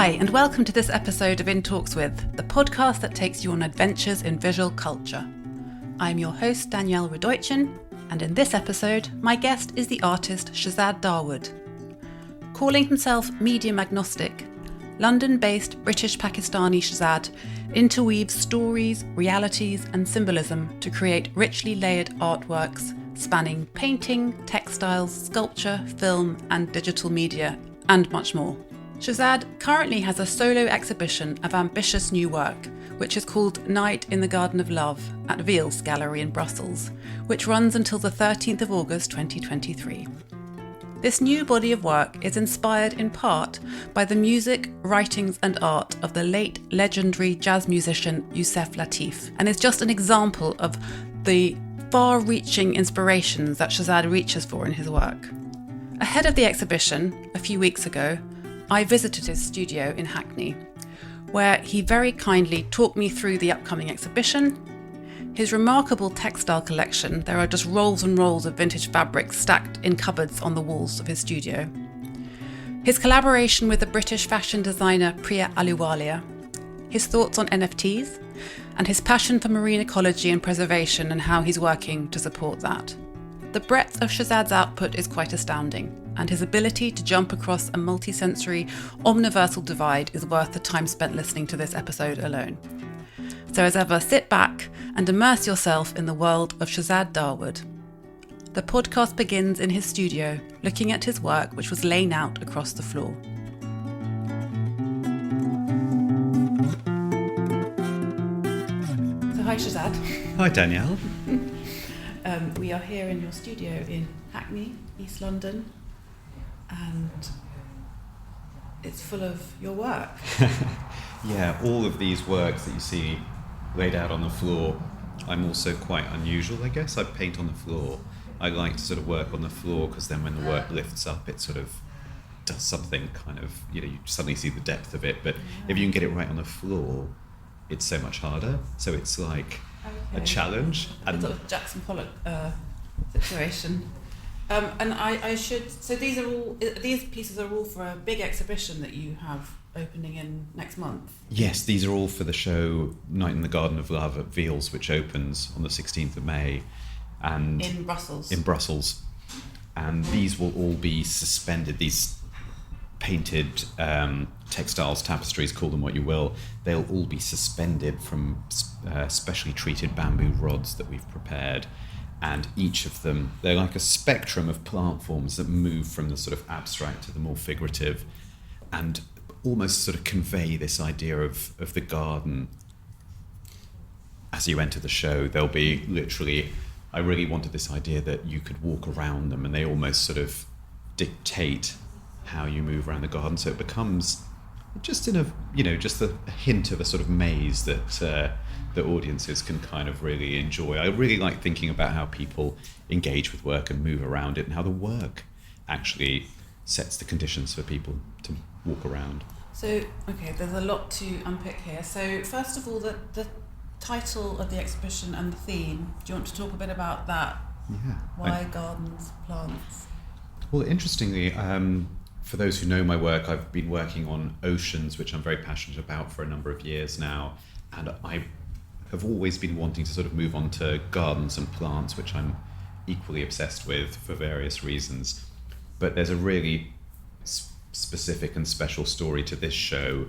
Hi, and welcome to this episode of In Talks With, the podcast that takes you on adventures in visual culture. I'm your host, Danielle, and in this episode, my guest is the artist Shezad Dawood. Calling himself medium-agnostic, London-based British-Pakistani Shezad interweaves stories, realities, and symbolism to create richly layered artworks spanning painting, textiles, sculpture, film, and digital media, and much more. Shezad currently has a solo exhibition of ambitious new work, which is called Night in the Garden of Love at Wiels Gallery in Brussels, which runs until the 13th of August 2023. This new body of work is inspired in part by the music, writings and art of the late legendary jazz musician Yusef Lateef, and is just an example of the far-reaching inspirations that Shezad reaches for in his work. Ahead of the exhibition, a few weeks ago, I visited his studio in Hackney, where he very kindly talked me through the upcoming exhibition, his remarkable textile collection. There are just rolls and rolls of vintage fabrics stacked in cupboards on the walls of his studio, his collaboration with the British fashion designer Priya Ahluwalia, his thoughts on NFTs, and his passion for marine ecology and preservation and how he's working to support that. The breadth of Shezad's output is quite astounding, and his ability to jump across a multi-sensory, omniversal divide is worth the time spent listening to this episode alone. So as ever, sit back and immerse yourself in the world of Shezad Dawood. The podcast begins in his studio, looking at his work which was laying out across the floor. So hi Shezad. Hi Danielle. We are here in your studio in Hackney, East London, and it's full of your work. Yeah, all of these works that you see laid out on the floor. I'm also quite unusual, I guess. I paint on the floor. I like to sort of work on the floor because then when the work lifts up, it sort of does something kind of, you suddenly see the depth of it. But if you can get it right on the floor, it's so much harder. So it's like a challenge. A sort of Jackson Pollock situation. And I should, so these pieces are all for a big exhibition that you have opening in next month? Yes, these are all for the show Night in the Garden of Love at Wiels, which opens on the 16th of May. And in Brussels. In Brussels. And these will all be suspended, these painted textiles, tapestries, call them what you will. They'll all be suspended from specially treated bamboo rods that we've prepared. And each of them, they're like a spectrum of plant forms that move from the sort of abstract to the more figurative and almost sort of convey this idea of the garden. As you enter the show, they'll be literally, I really wanted this idea that you could walk around them and they almost sort of dictate how you move around the garden. So it becomes just just a hint of a sort of maze that the audiences can kind of really enjoy. I really like thinking about how people engage with work and move around it and how the work actually sets the conditions for people to walk around. So, okay, there's a lot to unpick here. So first of all, the title of the exhibition and the theme, do you want to talk a bit about that? Yeah. Why gardens, plants? Well, interestingly, for those who know my work, I've been working on oceans, which I'm very passionate about for a number of years now, and I have always been wanting to sort of move on to gardens and plants, which I'm equally obsessed with for various reasons. But there's a really specific and special story to this show.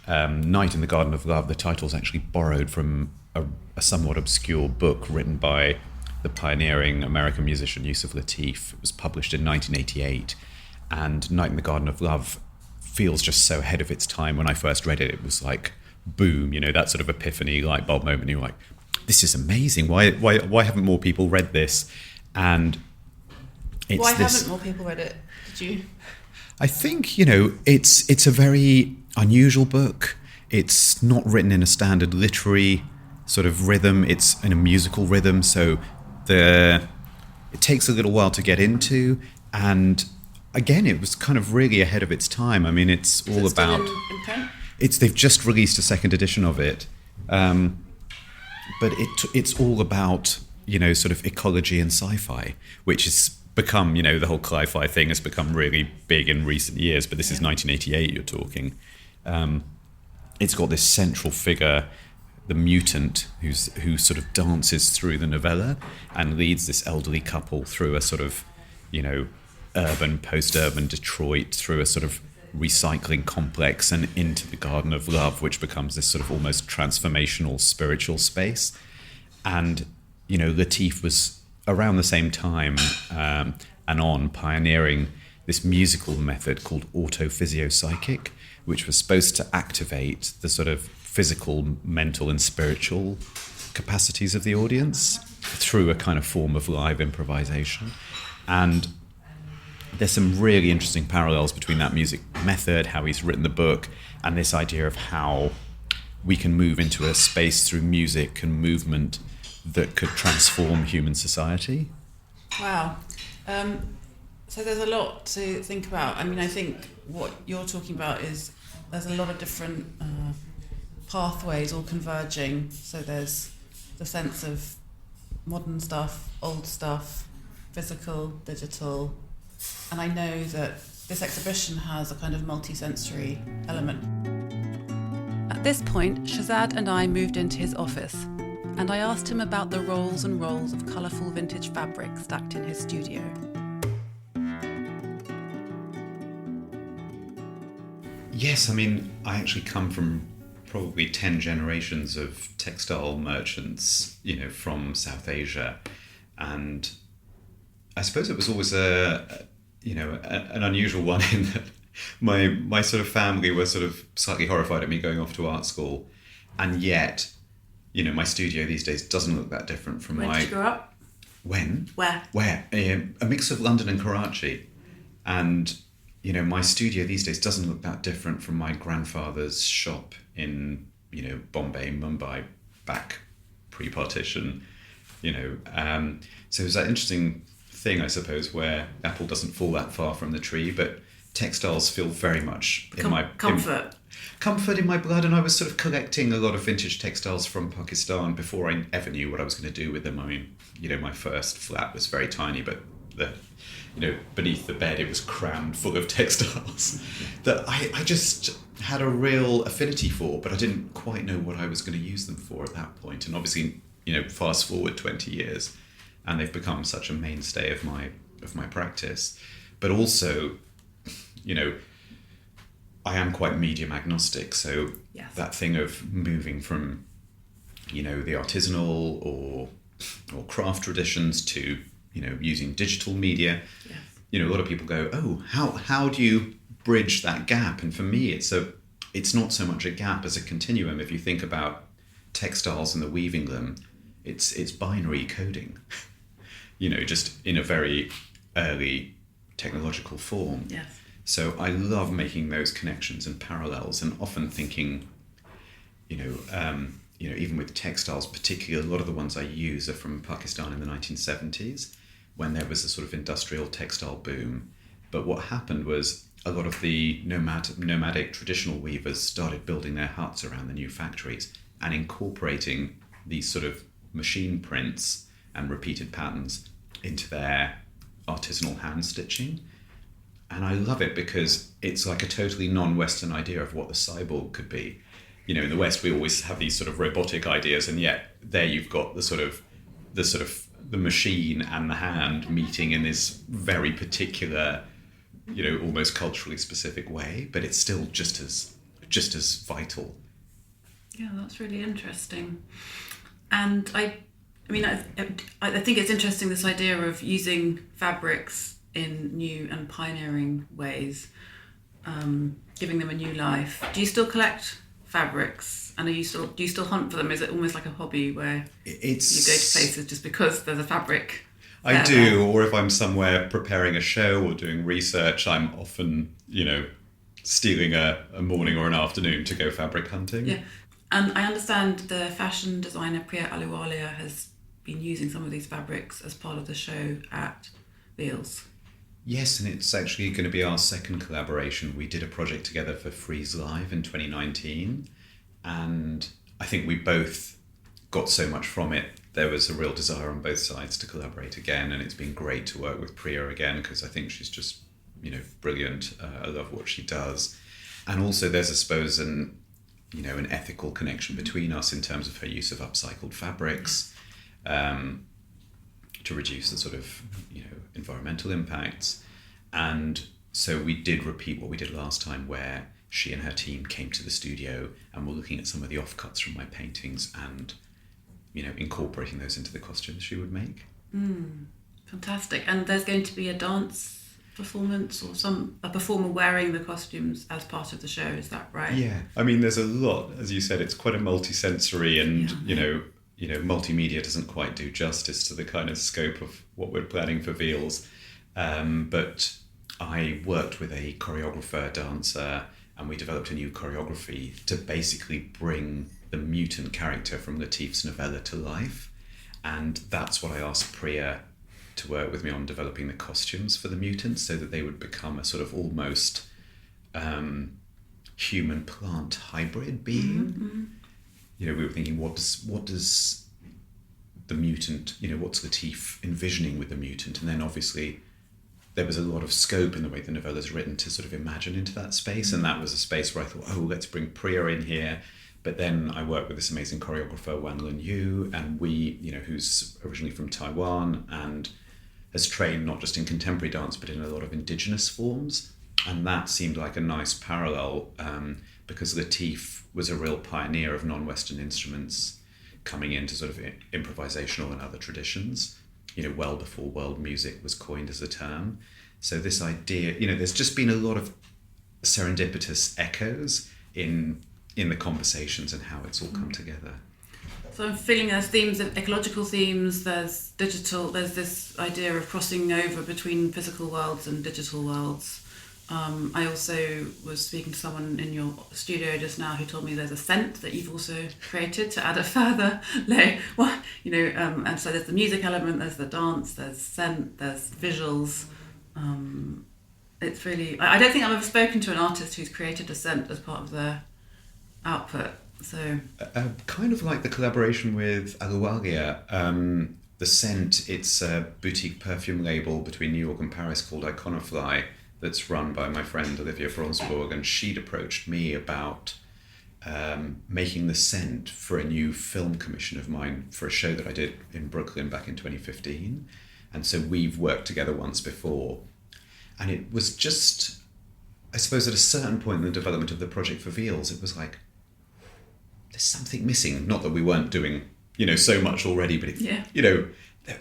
Night in the Garden of Love, the title's actually borrowed from a somewhat obscure book written by the pioneering American musician Yusef Lateef. It was published in 1988, and Night in the Garden of Love feels just so ahead of its time. When I first read it, it was like, boom, that sort of epiphany, light bulb moment. You're like, this is amazing. Why haven't more people read this? And why haven't more people read it? Did you? I think, it's a very unusual book. It's not written in a standard literary sort of rhythm. It's in a musical rhythm. So it takes a little while to get into. And again, it was kind of really ahead of its time. I mean, it's all about... Still in print? They've just released a second edition of it, but it's all about sort of ecology and sci-fi, which has become the whole sci-fi thing has become really big in recent years. But this is 1988 you're talking, it's got this central figure, the mutant, who sort of dances through the novella and leads this elderly couple through a sort of, urban, post-urban Detroit, through a sort of recycling complex and into the Garden of Love, which becomes this sort of almost transformational spiritual space. And, Lateef was around the same time and on pioneering this musical method called auto-physio-psychic, which was supposed to activate the sort of physical, mental and spiritual capacities of the audience through a kind of form of live improvisation. And there's some really interesting parallels between that music method, how he's written the book, and this idea of how we can move into a space through music and movement that could transform human society. Wow. So there's a lot to think about. I mean, I think what you're talking about is there's a lot of different pathways all converging. So there's the sense of modern stuff, old stuff, physical, digital. And I know that this exhibition has a kind of multi-sensory element. At this point, Shezad and I moved into his office, and I asked him about the rolls and rolls of colourful vintage fabric stacked in his studio. Yes, I mean, I actually come from probably 10 generations of textile merchants, from South Asia. And I suppose it was always an unusual one in that my sort of family were sort of slightly horrified at me going off to art school. And yet, my studio these days doesn't look that different from When did you grow up? When? Where? A mix of London and Karachi. And my studio these days doesn't look that different from my grandfather's shop in, Bombay, Mumbai, back pre-partition, So it's that interesting thing, I suppose, where apple doesn't fall that far from the tree, but textiles feel very much in my... Comfort in my blood, and I was sort of collecting a lot of vintage textiles from Pakistan before I ever knew what I was going to do with them. I mean, my first flat was very tiny, but beneath the bed it was crammed full of textiles that I just had a real affinity for, but I didn't quite know what I was going to use them for at that point. And obviously, fast forward 20 years, and they've become such a mainstay of my practice. But also, I am quite medium agnostic, so yes. That thing of moving from, the artisanal or craft traditions to, using digital media. Yes. A lot of people go, oh, how do you bridge that gap? And for me, it's not so much a gap as a continuum. If you think about textiles and the weaving them, it's binary coding, just in a very early technological form. Yes. So I love making those connections and parallels, and often thinking, even with textiles, particularly a lot of the ones I use are from Pakistan in the 1970s, when there was a sort of industrial textile boom. But what happened was a lot of the nomadic traditional weavers started building their huts around the new factories and incorporating these sort of machine prints and repeated patterns into their artisanal hand stitching. And I love it because it's like a totally non-Western idea of what the cyborg could be. In the West, we always have these sort of robotic ideas, and yet there you've got the machine and the hand meeting in this very particular, almost culturally specific way, but it's still just as vital. Yeah, that's really interesting. And I think it's interesting, this idea of using fabrics in new and pioneering ways, giving them a new life. Do you still collect fabrics, and do you still hunt for them? Is it almost like a hobby where you go to places just because there's a fabric? I do, or if I'm somewhere preparing a show or doing research, I'm often, stealing a morning or an afternoon to go fabric hunting. Yeah, and I understand the fashion designer Priya Ahluwalia has been using some of these fabrics as part of the show at Wiels. Yes, and it's actually going to be our second collaboration. We did a project together for Freeze Live in 2019, and I think we both got so much from it. There was a real desire on both sides to collaborate again, and it's been great to work with Priya again, because I think she's just, brilliant. I love what she does. And also there's, I suppose, an ethical connection between us in terms of her use of upcycled fabrics, to reduce the sort of, environmental impacts. And so we did repeat what we did last time, where she and her team came to the studio and were looking at some of the offcuts from my paintings and, incorporating those into the costumes she would make. Fantastic. And there's going to be a dance performance or a performer wearing the costumes as part of the show, is that right? Yeah. I mean, there's a lot, as you said, it's quite a multi-sensory and, multimedia doesn't quite do justice to the kind of scope of what we're planning for Wiels. But I worked with a choreographer, dancer, and we developed a new choreography to basically bring the mutant character from Lateef's novella to life. And that's what I asked Priya to work with me on, developing the costumes for the mutants so that they would become a sort of almost human plant hybrid being. Mm-hmm. We were thinking, what does the mutant, what's Lateef envisioning with the mutant? And then obviously there was a lot of scope in the way the novella's written to sort of imagine into that space. And that was a space where I thought, let's bring Priya in here. But then I worked with this amazing choreographer, Wan Lun Yu, and who's originally from Taiwan and has trained not just in contemporary dance, but in a lot of indigenous forms. And that seemed like a nice parallel, because Lateef was a real pioneer of non-Western instruments coming into sort of improvisational and other traditions, well before world music was coined as a term. So this idea, there's just been a lot of serendipitous echoes in the conversations and how it's all come together. So I'm feeling there's themes of ecological themes, there's digital, there's this idea of crossing over between physical worlds and digital worlds. I also was speaking to someone in your studio just now who told me there's a scent that you've also created to add a further layer. And so there's the music element, there's the dance, there's scent, there's visuals. It's really, I don't think I've ever spoken to an artist who's created a scent as part of their output. So kind of like the collaboration with Ahluwalia. The scent, it's a boutique perfume label between New York and Paris called Iconofly, that's run by my friend Olivia Fronsborg, and she'd approached me about making the scent for a new film commission of mine for a show that I did in Brooklyn back in 2015. And so we've worked together once before. And it was just, I suppose at a certain point in the development of the project for Wiels, it was like, there's something missing. Not that we weren't doing, so much already, but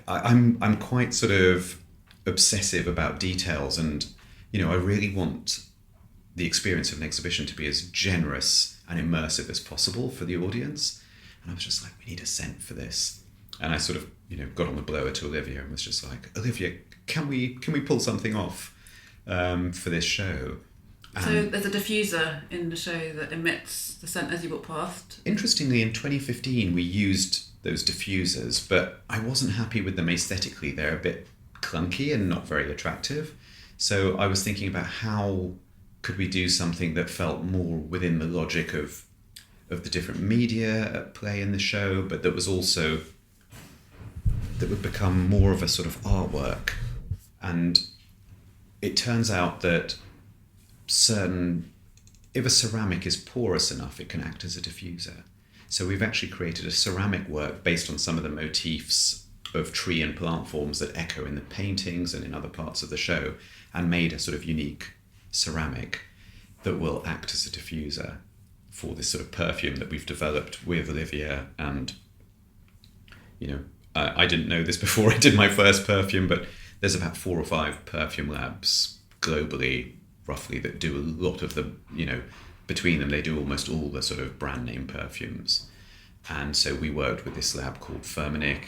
I'm quite sort of obsessive about details, and I really want the experience of an exhibition to be as generous and immersive as possible for the audience. And I was just like, we need a scent for this. And I sort of, got on the blower to Olivia and was just like, Olivia, can we pull something off for this show? So there's a diffuser in the show that emits the scent as you walk past. Interestingly, in 2015, we used those diffusers, but I wasn't happy with them aesthetically. They're a bit clunky and not very attractive. So I was thinking about how could we do something that felt more within the logic of the different media at play in the show, but that was also, that would become more of a sort of artwork. And it turns out that if a ceramic is porous enough, it can act as a diffuser. So we've actually created a ceramic work based on some of the motifs of tree and plant forms that echo in the paintings and in other parts of the show, and made a sort of unique ceramic that will act as a diffuser for this sort of perfume that we've developed with Olivia. And, I didn't know this before I did my first perfume, but there's about 4 or 5 perfume labs globally, roughly, that do a lot of the, between them, they do almost all the sort of brand name perfumes. And so we worked with this lab called Firmenich,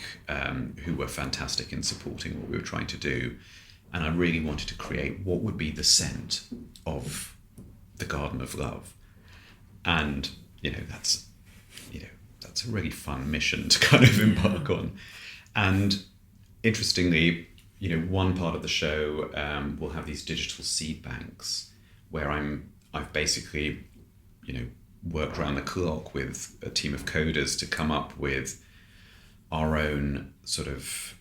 who were fantastic in supporting what we were trying to do. And I really wanted to create what would be the scent of the Garden of Love. And, that's a really fun mission to kind of embark on. And interestingly, one part of the show will have these digital seed banks where I've basically, worked around the clock with a team of coders to come up with our own sort of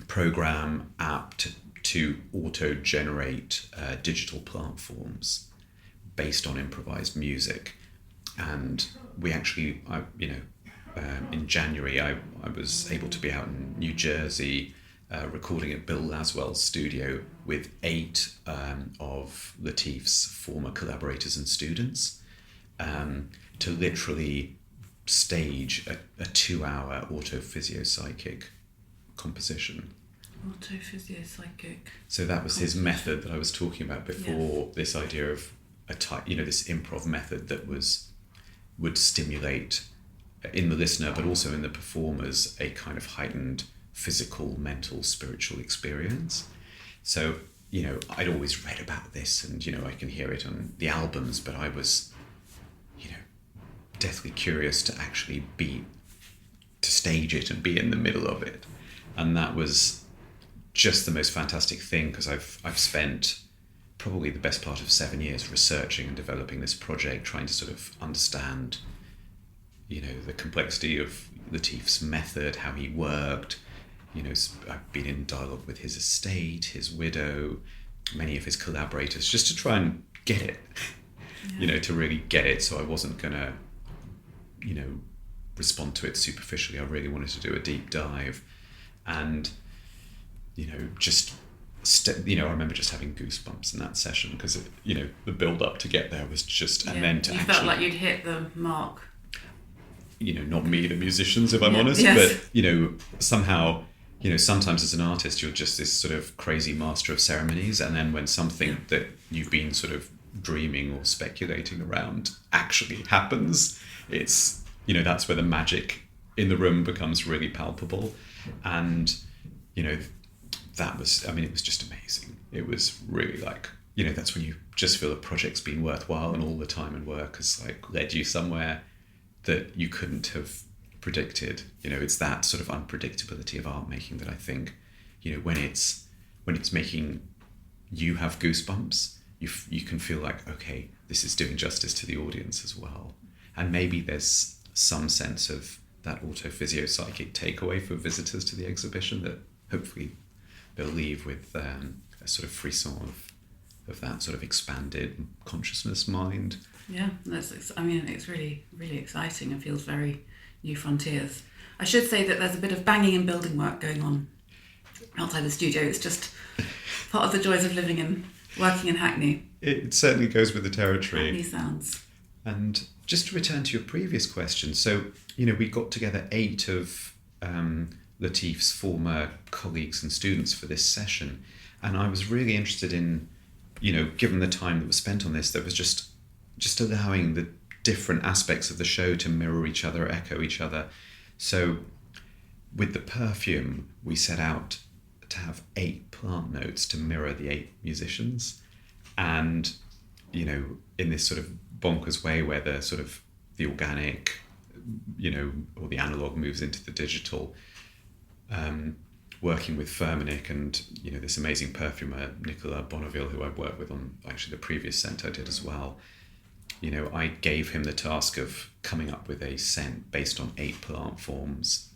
program app to auto-generate digital plant forms based on improvised music. And we actually, in January, I was able to be out in New Jersey recording at Bill Laswell's studio with 8 of Lateef's former collaborators and students to literally stage a 2-hour auto-physio-psychic composition. Auto-physio-psychic. So that was his method that I was talking about before, yes. This idea of this improv method that would stimulate in the listener, but also in the performers, a kind of heightened physical, mental, spiritual experience. So, I'd always read about this and, I can hear it on the albums, but I was, deathly curious to actually to stage it and be in the middle of it. And that was just the most fantastic thing, because I've spent probably the best part of 7 years researching and developing this project, trying to sort of understand, the complexity of Lateef's method, how he worked. I've been in dialogue with his estate, his widow, many of his collaborators, just to try and get it, to really get it. So I wasn't going to, respond to it superficially. I really wanted to do a deep dive. And, I remember just having goosebumps in that session, because, the build up to get there was just, and then to you actually... felt like you'd hit the mark. Not me, the musicians, if I'm honest, yes. But, somehow... sometimes as an artist, you're just this sort of crazy master of ceremonies. And then when something that you've been sort of dreaming or speculating around actually happens, it's, that's where the magic in the room becomes really palpable. And, that was, it was just amazing. It was really like, that's when you just feel the project's been worthwhile, and all the time and work has led you somewhere that you couldn't have predicted. It's that sort of unpredictability of art making that I think, when it's making you have goosebumps, you can feel like, okay, this is doing justice to the audience as well. And maybe there's some sense of that auto-physio-psychic takeaway for visitors to the exhibition, that hopefully they'll leave with a sort of frisson of that sort of expanded consciousness mind. Yeah, it's really, really exciting and feels very new frontiers. I should say that there's a bit of banging and building work going on outside the studio. It's just part of the joys of living and working in Hackney. It certainly goes with the territory. Hackney sounds. And just to return to your previous question, so, we got together 8 of Lateef's former colleagues and students for this session. And I was really interested in, given the time that was spent on this, that was just allowing the different aspects of the show to mirror each other, echo each other. So with the perfume, we set out to have 8 plant notes to mirror the 8 musicians. And, in this sort of bonkers way where the sort of the organic, or the analog moves into the digital, working with Firmenich and, this amazing perfumer, Nicolas Bonneville, who I've worked with on actually the previous scent I did as well. I gave him the task of coming up with a scent based on 8 plant forms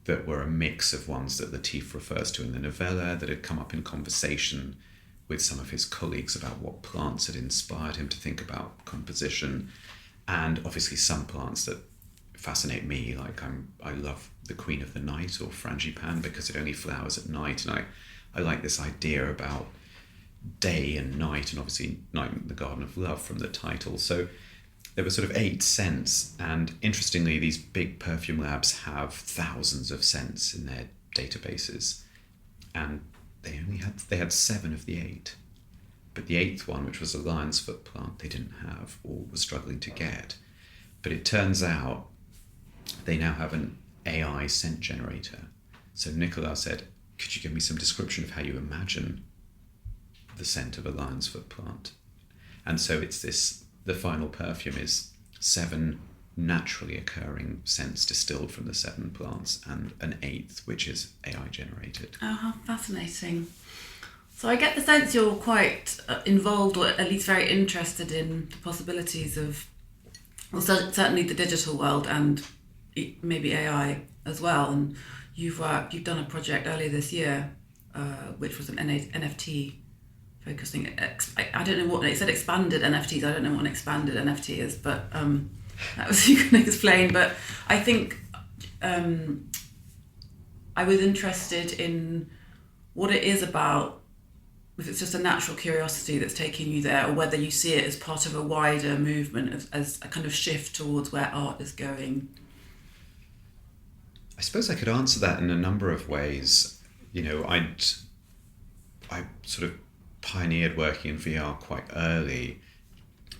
that were a mix of ones that Lateef refers to in the novella, that had come up in conversation with some of his colleagues about what plants had inspired him to think about composition, and obviously some plants that fascinate me. Like I love the Queen of the Night, or Frangipane, because it only flowers at night, and I like this idea about day and night, and obviously Night in the Garden of Love from the title. So there were sort of 8 scents, and interestingly, these big perfume labs have thousands of scents in their databases, and they had 7 of the 8, but the 8th one, which was a lion's foot plant, they didn't have, or were struggling to get. But it turns out they now have an AI scent generator. So Nicolas said, could you give me some description of how you imagine the scent of a lion's foot plant? And so the final perfume is 7 naturally occurring scents distilled from the 7 plants, and an 8th, which is AI generated. Oh, how fascinating. So I get the sense you're quite involved, or at least very interested in the possibilities of, well, certainly the digital world and maybe AI as well. And you've done a project earlier this year, which was an NFT focusing, adding don't know what it said. Expanded NFTs. I don't know what an expanded NFT is, but that was you can explain. But I think I was interested in what it is about. If it's just a natural curiosity that's taking you there, or whether you see it as part of a wider movement, as a kind of shift towards where art is going. I suppose I could answer that in a number of ways. You know, I sort of pioneered working in VR quite early,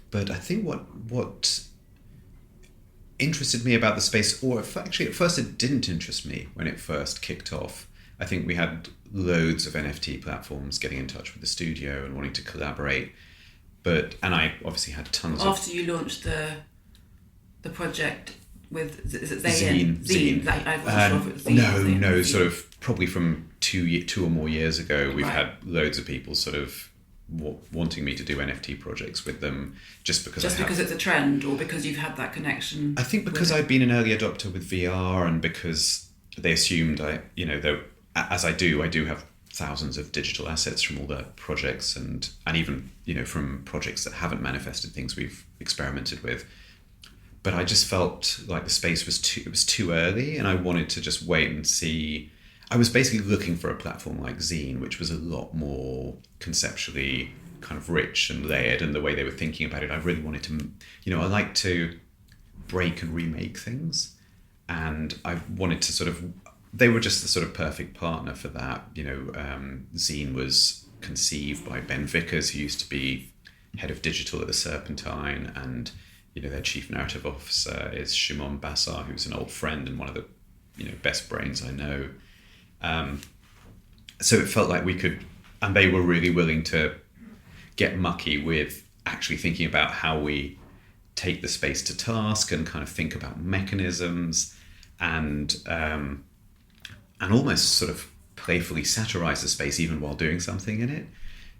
but I think what interested me about the space, or actually at first it didn't interest me when it first kicked off. I think we had loads of NFT platforms getting in touch with the studio and wanting to collaborate, and I obviously had tons After you launched the project with, is it Zine. I wasn't sure if it was Zine. No, sort of probably from two or more years ago, we've had loads of people sort of wanting me to do NFT projects with them just because it's a trend, or because you've had that connection. I think because I've been an early adopter with VR, and because they assumed as I do have thousands of digital assets from all the projects and even, you know, from projects that haven't manifested, things we've experimented with. But I just felt like the space was too early, and I wanted to just wait and see. I was basically looking for a platform like Zine, which was a lot more conceptually kind of rich and layered, and the way they were thinking about it, I really wanted to, you know, I like to break and remake things, and I wanted to sort of, they were just the sort of perfect partner for that. You know, Zine was conceived by Ben Vickers, who used to be head of digital at the Serpentine, and, you know, their chief narrative officer is Shimon Bassar, who's an old friend and one of the, you know, best brains I know. So it felt like we could, and they were really willing to get mucky with actually thinking about how we take the space to task and kind of think about mechanisms and almost sort of playfully satirize the space even while doing something in it.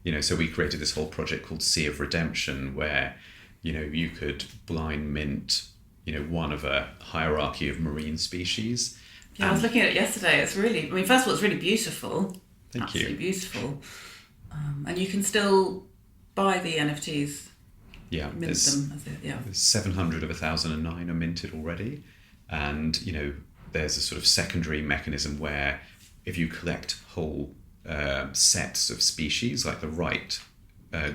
You know, so we created this whole project called Sea of Redemption, where, you know, you could blind mint, you know, one of a hierarchy of marine species. Yeah, I was looking at it yesterday. It's really, I mean, first of all, it's really beautiful. Thank you. Absolutely beautiful. And you can still buy the NFTs. Yeah, mint them. There's 700 of 1009 are minted already. And, you know, there's a sort of secondary mechanism where if you collect whole sets of species, like the right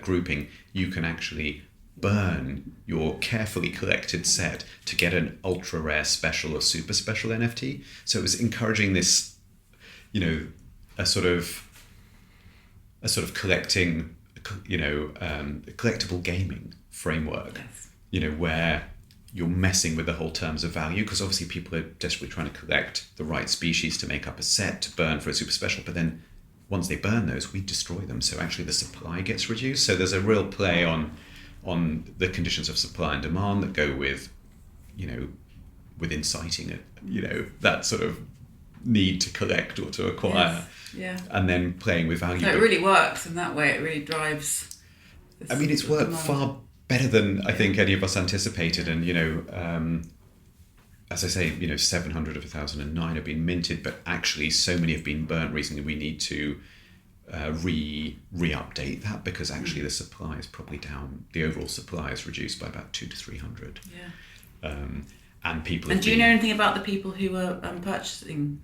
grouping, you can actually burn your carefully collected set to get an ultra rare special or super special NFT. So it was encouraging this, you know, a sort of collecting, you know, collectible gaming framework. Yes. You know, where you're messing with the whole terms of value, because obviously people are desperately trying to collect the right species to make up a set to burn for a super special, but then once they burn those, we destroy them, so actually the supply gets reduced. So there's a real play on the conditions of supply and demand that go with, you know, with inciting it, you know, that sort of need to collect or to acquire. Yes. Yeah. And then playing with value. So it really works in that way. It really drives. I mean, it's worked far better than I think any of us anticipated. And, you know, as I say, you know, 700 of 1009 have been minted, but actually so many have been burnt recently. We need to re-update that, because actually the supply is probably down. The overall supply is reduced by about 200 to 300. Yeah. And people. And do you know anything about the people who were purchasing?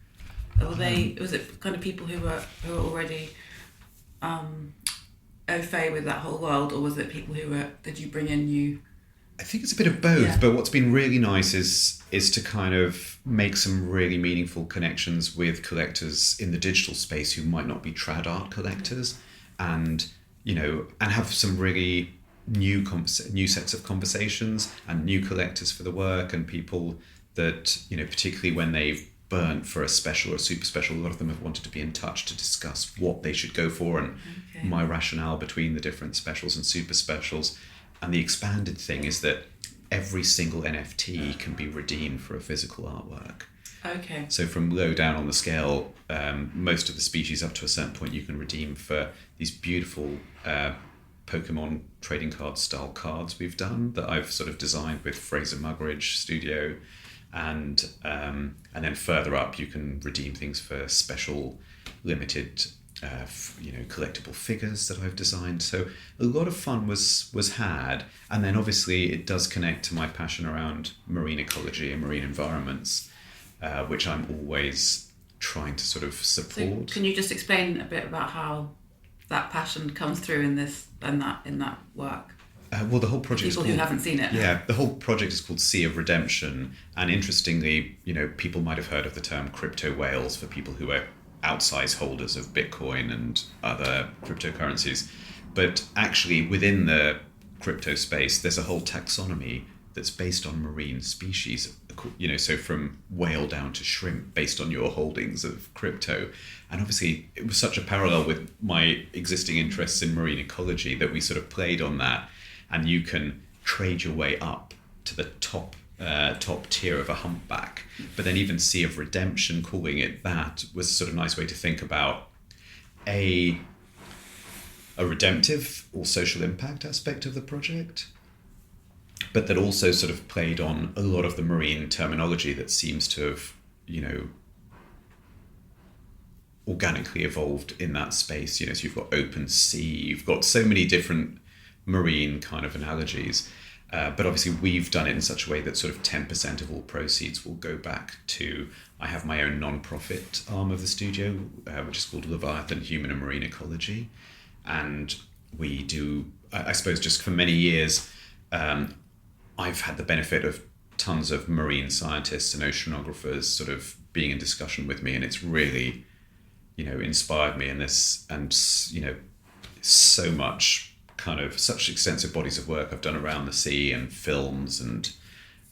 Or was it kind of people who were already au fait with that whole world, or was it people did you bring in new? I think it's a bit of both, yeah. But what's been really nice is to kind of make some really meaningful connections with collectors in the digital space who might not be trad art collectors, and, you know, and have some really new sets of conversations and new collectors for the work, and people that, you know, particularly when they've burnt for a special or a super special, a lot of them have wanted to be in touch to discuss what they should go for and my rationale between the different specials and super specials. And the expanded thing is that every single NFT can be redeemed for a physical artwork. Okay. So from low down on the scale, most of the species up to a certain point you can redeem for these beautiful Pokemon trading card style cards we've done that I've sort of designed with Fraser Muggeridge Studio. And then further up you can redeem things for special limited collectible figures that I've designed. So a lot of fun was had, and then obviously it does connect to my passion around marine ecology and marine environments, which I'm always trying to sort of support. So can you just explain a bit about how that passion comes through in that work? Well, the whole project people who haven't seen it. Yeah, the whole project is called Sea of Redemption, and interestingly, people might have heard of the term crypto whales for people who are outsized holders of Bitcoin and other cryptocurrencies. But actually, within the crypto space, there's a whole taxonomy that's based on marine species, so from whale down to shrimp, based on your holdings of crypto. And obviously, it was such a parallel with my existing interests in marine ecology that we sort of played on that. And you can trade your way up to the top tier of a humpback. But then even Sea of Redemption, calling it that, was a sort of nice way to think about a redemptive or social impact aspect of the project, but that also sort of played on a lot of the marine terminology that seems to have, organically evolved in that space. So you've got open sea, you've got so many different marine kind of analogies. But obviously we've done it in such a way that sort of 10% of all proceeds will go back to, I have my own non-profit arm of the studio, which is called Leviathan Human and Marine Ecology. And we do, I suppose just for many years, I've had the benefit of tons of marine scientists and oceanographers sort of being in discussion with me, and it's really, inspired me in this, and, so much such extensive bodies of work I've done around the sea, and films and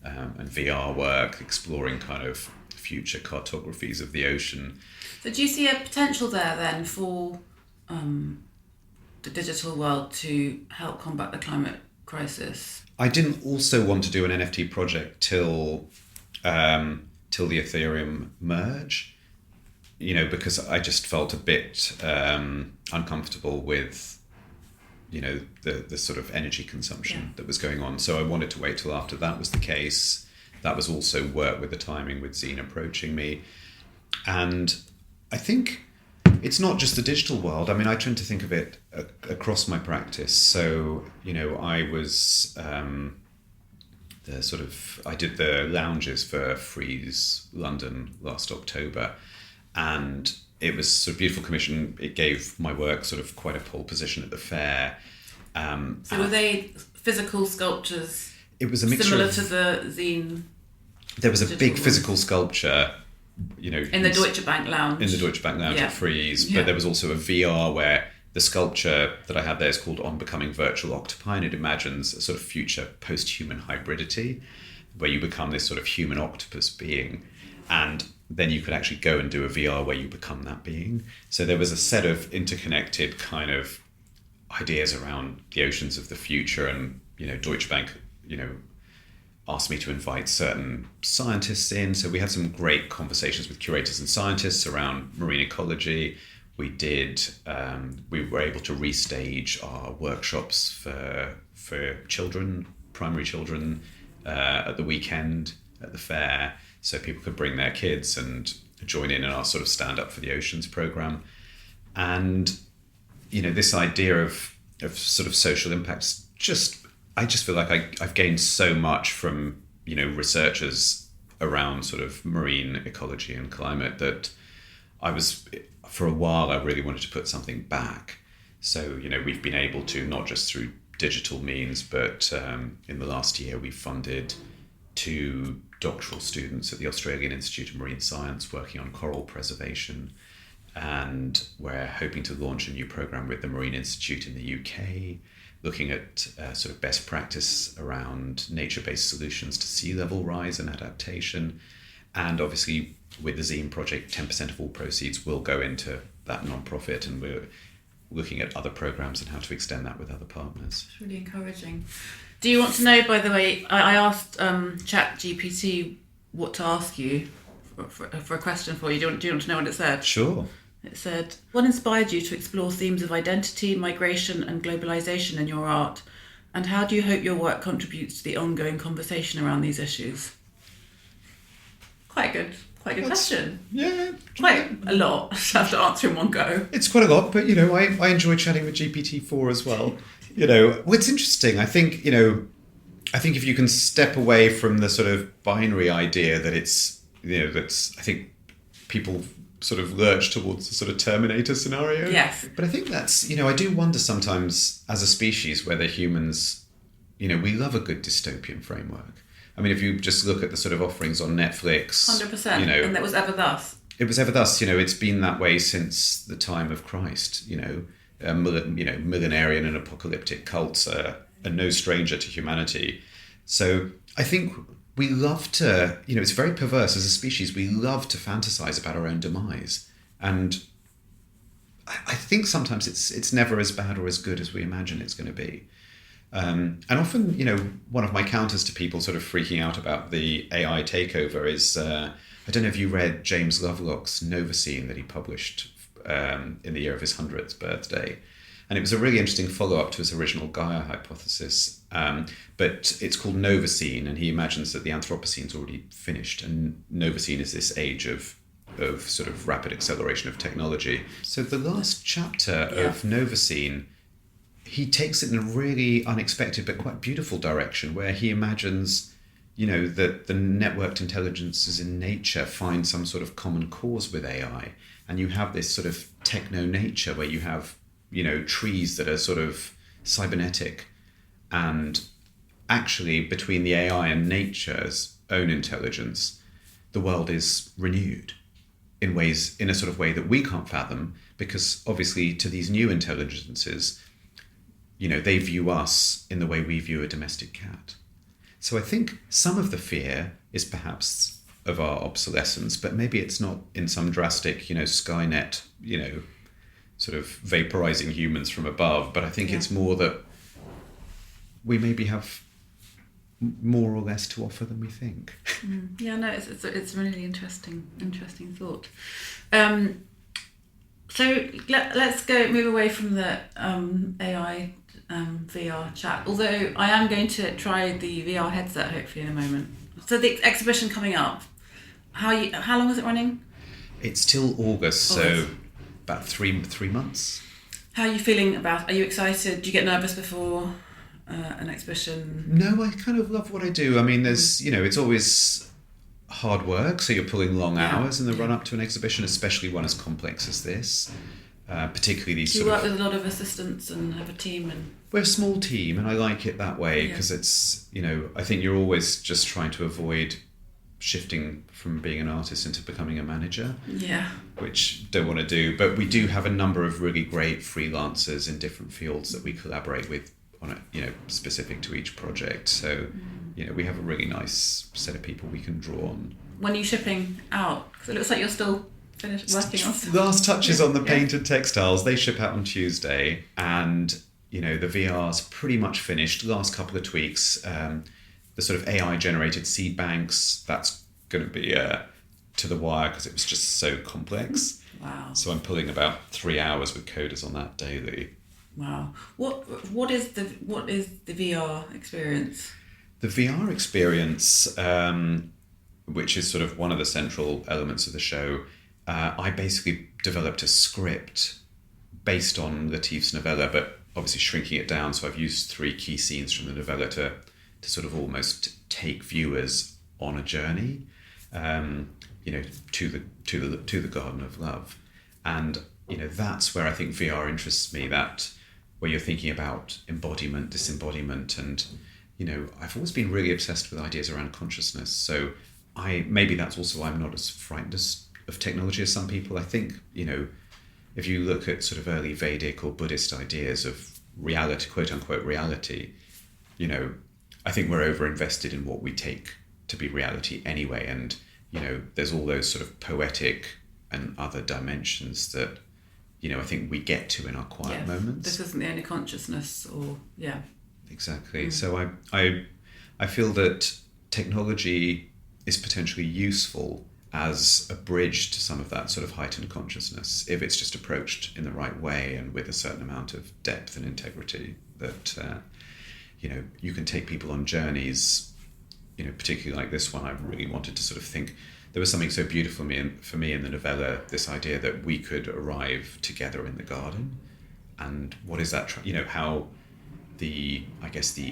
VR work exploring kind of future cartographies of the ocean. So do you see a potential there then for the digital world to help combat the climate crisis? I didn't also want to do an NFT project till the Ethereum merge, because I just felt a bit uncomfortable with the sort of energy consumption that was going on. So I wanted to wait till after that was the case. That was also work with the timing with Zine approaching me. And I think it's not just the digital world. I mean, I tend to think of it across my practice. So, I was I did the lounges for Frieze London last October, and it was sort of beautiful commission. It gave my work sort of quite a pole position at the fair. So were they physical sculptures? It was a mixture similar to the Zine. There was a big physical sculpture, in the Deutsche Bank lounge. In the Deutsche Bank lounge at Frieze, but there was also a VR where the sculpture that I had there is called On Becoming Virtual Octopi, and it imagines a sort of future post-human hybridity where you become this sort of human octopus being, and then you could actually go and do a VR where you become that being. So there was a set of interconnected kind of ideas around the oceans of the future, and Deutsche Bank asked me to invite certain scientists in. So we had some great conversations with curators and scientists around marine ecology. We were able to restage our workshops for children, primary children, at the weekend at the fair, so people could bring their kids and join in our sort of Stand Up for the Oceans program. And, this idea of sort of social impacts, I just feel like I've gained so much from, researchers around sort of marine ecology and climate that for a while, I really wanted to put something back. So, we've been able to, not just through digital means, but in the last year, we've funded 2 doctoral students at the Australian Institute of Marine Science working on coral preservation. And we're hoping to launch a new program with the Marine Institute in the UK, looking at sort of best practice around nature-based solutions to sea level rise and adaptation. And obviously, with the Zine project, 10% of all proceeds will go into that non-profit, and we're looking at other programs and how to extend that with other partners. It's really encouraging. Do you want to know, by the way, I asked ChatGPT what to ask you for a question for you. Do you want to know what it said? Sure. It said, what inspired you to explore themes of identity, migration and globalization in your art? And how do you hope your work contributes to the ongoing conversation around these issues? Quite Quite a good question. Yeah. Quite a lot to have to answer in one go. It's quite a lot, but, I enjoy chatting with GPT-4 as well. What's interesting, I think if you can step away from the sort of binary idea that it's, I think people sort of lurch towards the sort of Terminator scenario. Yes. But I think that's, I do wonder sometimes as a species whether humans, we love a good dystopian framework. I mean, if you just look at the sort of offerings on Netflix... 100%, and that was ever thus. It was ever thus, it's been that way since the time of Christ, millenarian and apocalyptic cults are no stranger to humanity. So I think we love to, it's very perverse as a species, we love to fantasize about our own demise. And I think sometimes it's never as bad or as good as we imagine it's going to be. And often, one of my counters to people sort of freaking out about the AI takeover is, I don't know if you read James Lovelock's Novacene that he published in the year of his 100th birthday. And it was a really interesting follow-up to his original Gaia hypothesis. But it's called Novacene, and he imagines that the Anthropocene's already finished. And Novacene is this age of sort of rapid acceleration of technology. So the last chapter of Novacene, he takes it in a really unexpected but quite beautiful direction where he imagines, that the networked intelligences in nature find some sort of common cause with AI. And you have this sort of techno-nature where you have, trees that are sort of cybernetic. And actually, between the AI and nature's own intelligence, the world is renewed in a sort of way that we can't fathom, because obviously to these new intelligences, they view us in the way we view a domestic cat. So I think some of the fear is perhaps of our obsolescence, but maybe it's not in some drastic, Skynet, sort of vaporizing humans from above. But I think it's more that we maybe have more or less to offer than we think. Yeah, no, it's a really interesting thought. So let's move away from the AI VR chat. Although I am going to try the VR headset hopefully in a moment. So the exhibition coming up, how long is it running? It's till August, so about three months. How are you feeling are you excited? Do you get nervous before an exhibition? No, I kind of love what I do. I mean, there's, it's always hard work, so you're pulling long hours in the run up to an exhibition, especially one as complex as this. Particularly these. Do you work with a lot of assistants and have a team? We're a small team, and I like it that way because it's, I think you're always just trying to avoid shifting from being an artist into becoming a manager. Yeah. Which don't want to do, but we do have a number of really great freelancers in different fields that we collaborate with on it, specific to each project. So, we have a really nice set of people we can draw on. When are you shipping out? Because it looks like you're still finished working on stuff. Last touches on the painted textiles. They ship out on Tuesday, and the VR's pretty much finished. Last couple of tweaks. The sort of AI generated seed banks, that's going to be to the wire because it was just so complex. Wow. So I'm pulling about 3 hours with coders on that daily. Wow. What is the VR experience? The VR experience, which is sort of one of the central elements of the show, I basically developed a script based on Lateef's novella, but obviously shrinking it down. So I've used 3 key scenes from the novella to sort of almost take viewers on a journey, to the Garden of Love, and that's where I think VR interests me. That where you're thinking about embodiment, disembodiment, and I've always been really obsessed with ideas around consciousness. So maybe that's also why I'm not as frightened of technology as some people. I think if you look at sort of early Vedic or Buddhist ideas of reality, quote unquote reality, I think we're over-invested in what we take to be reality anyway. And, there's all those sort of poetic and other dimensions that, I think we get to in our quiet moments. This isn't the only consciousness Exactly. So I feel that technology is potentially useful as a bridge to some of that sort of heightened consciousness, if it's just approached in the right way and with a certain amount of depth and integrity that... you can take people on journeys, particularly like this one. I really wanted to sort of think there was something so beautiful for me in the novella, this idea that we could arrive together in the garden. And what is that, how the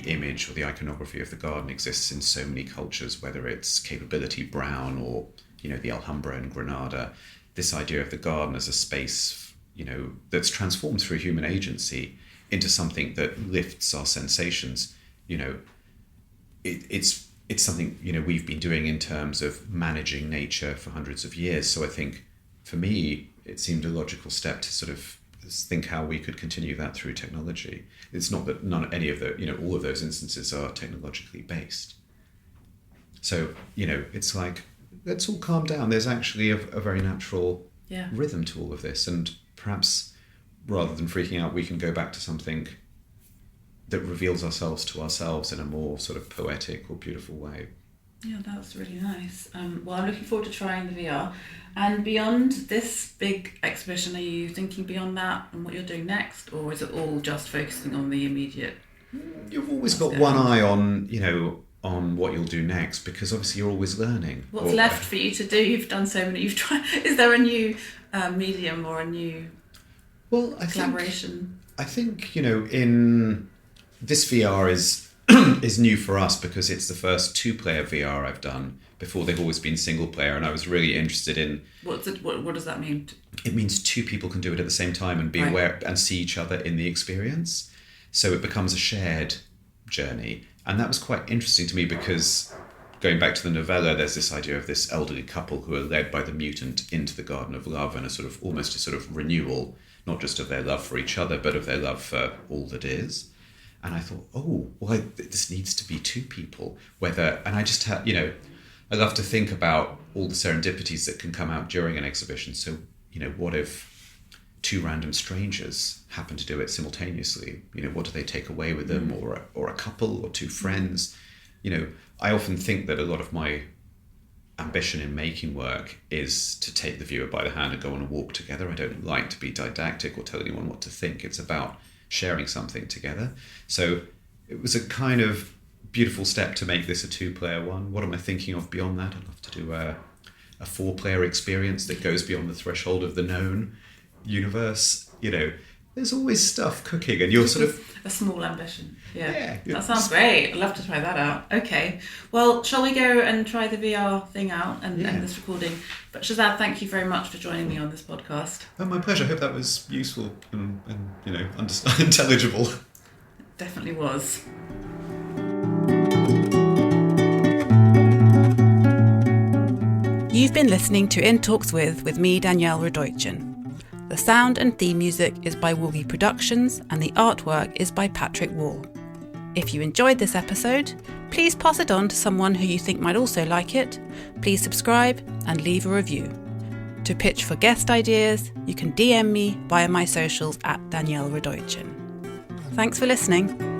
image or the iconography of the garden exists in so many cultures, whether it's Capability Brown or, the Alhambra in Granada, this idea of the garden as a space, that's transformed through human agency into something that lifts our sensations. It's something, we've been doing in terms of managing nature for hundreds of years. So I think for me, it seemed a logical step to sort of think how we could continue that through technology. It's not that any of all of those instances are technologically based. So, it's like, let's all calm down. There's actually a very natural rhythm to all of this. And perhaps rather than freaking out, we can go back to something that reveals ourselves to ourselves in a more sort of poetic or beautiful way. Yeah, that's really nice. Well, I'm looking forward to trying the VR. And beyond this big exhibition, are you thinking beyond that and what you're doing next? Or is it all just focusing on the immediate? You've always got one eye on, on what you'll do next, because obviously you're always learning. What's left for you to do? You've done so many. You've tried. Is there a new medium or a new collaboration? I think, in this VR is new for us because it's the first 2-player VR I've done. Before, they've always been single player, and I was really interested in... What does that mean? It means 2 people can do it at the same time and be aware and see each other in the experience. So it becomes a shared journey. And that was quite interesting to me because, going back to the novella, there's this idea of this elderly couple who are led by the mutant into the Garden of Love, and almost a sort of renewal, not just of their love for each other, but of their love for all that is. And I thought, this needs to be 2 people. And I just had, I love to think about all the serendipities that can come out during an exhibition. So, what if 2 random strangers happen to do it simultaneously? What do they take away with them, or a couple or 2 friends? I often think that a lot of my ambition in making work is to take the viewer by the hand and go on a walk together. I don't like to be didactic or tell anyone what to think. It's about sharing something together. So it was a kind of beautiful step to make this a 2-player one. What am I thinking of beyond that? I'd love to do a 4-player experience that goes beyond the threshold of the known universe. There's always stuff cooking, and you're sort of... A small ambition. Yeah. That sounds great. I'd love to try that out. Okay. Well, shall we go and try the VR thing out and end this recording? But Shezad, thank you very much for joining me on this podcast. Oh, my pleasure. I hope that was useful and intelligible. It definitely was. You've been listening to In Talks with me, Danielle Redoitjen. The sound and theme music is by Woogie Productions, and the artwork is by Patrick Wall. If you enjoyed this episode, please pass it on to someone who you think might also like it. Please subscribe and leave a review. To pitch for guest ideas, you can DM me via my socials at Danielle Redoitjen. Thanks for listening.